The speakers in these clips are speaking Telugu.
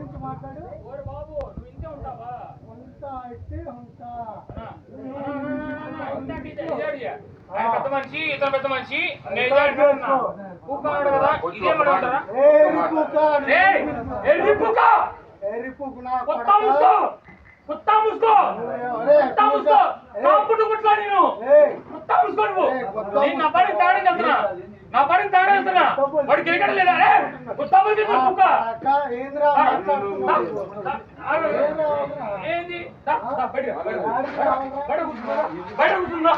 నుంచి మాట్లాడు. ఓరే బాబు నువ్వు ఇంతే ఉంటావా? ఉంటా అయితే ఉంటా. పెద్ద మనిషి ఇతను పెద్ద మనిషి కూకున్నాడు కదా ఇదేమని ఉంటారా? కుత్తా ముసుకో పుట్టుకుట్లా నేను కుత్తా ముసుకో నువ్వు. నేను నా పడికి తాడని వెళ్తున్నా, నా పడికి తాడని వెళ్తున్నా. వాడికి ఎక్కడ లేదా కుత్తా ముసుకు ఏంది బయట కూర్చుందా?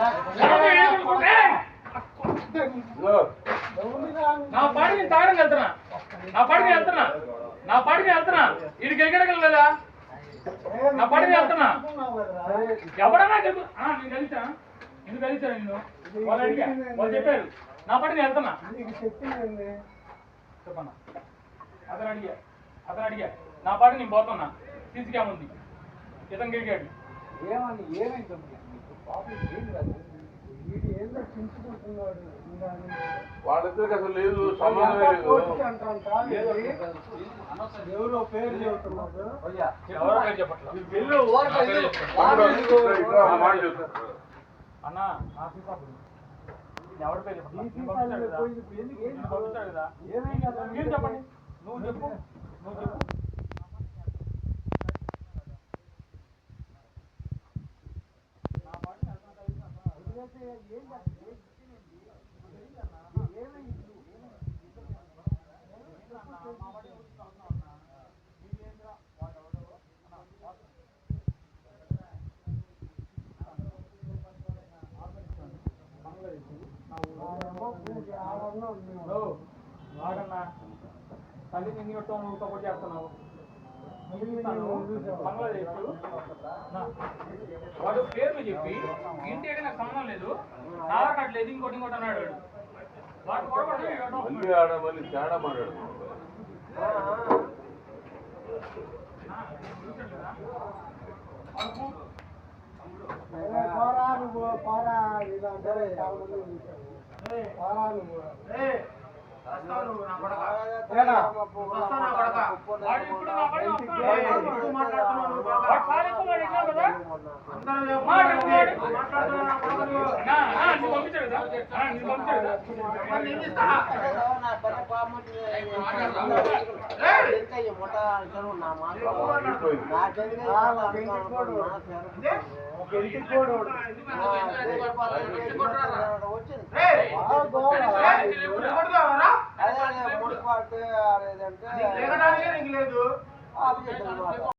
నా పాడికి నేను తాగడానికి వెళ్తున్నా, నా పాడికి వెళ్తున్నా, నా పాడికి వెళ్తున్నా. వీడికి ఎక్కడికెళ్ళలేదా? నా పాడికి వెళ్తున్నా. ఎవడన్నా నేను కలిసా? ఎందుకు కలిసా నేను? వాళ్ళు అడిగా, వాళ్ళు చెప్పారు నా పాడికి వెళ్తున్నా. చెప్పన్నా అతను అడిగా నా పాడికి నేను పోతున్నా. సీసీ క్యామ్ ఉంది, ఇతను గెలిగాడు. వాళ్ళిద్దరికి అసలు లేదు సంబంధం. ఎవరో పేరు చెబుతున్నారు. ఎవరో పేరు చెప్పట్లా అన్న. ఎవరి పేరు చెప్పండి, మీరు చెప్పండి. నువ్వు చెప్పు, నువ్వు చెప్పు. వాడన్నా తల్లి నిన్ను కొట్టడం నువ్వు సపోర్ట్ చేస్తున్నావు. బంగ్లాదేశ్ వాడు పేర్లు చెప్పి ఇంటి అయితే నాకు సంబంధం లేదు, ఆధార్ కార్డు లేదు, ఇంకోటి ఇంకోటి అన్నాడు. వాడు మళ్ళీ తేడా మాట్లాడు. లేదు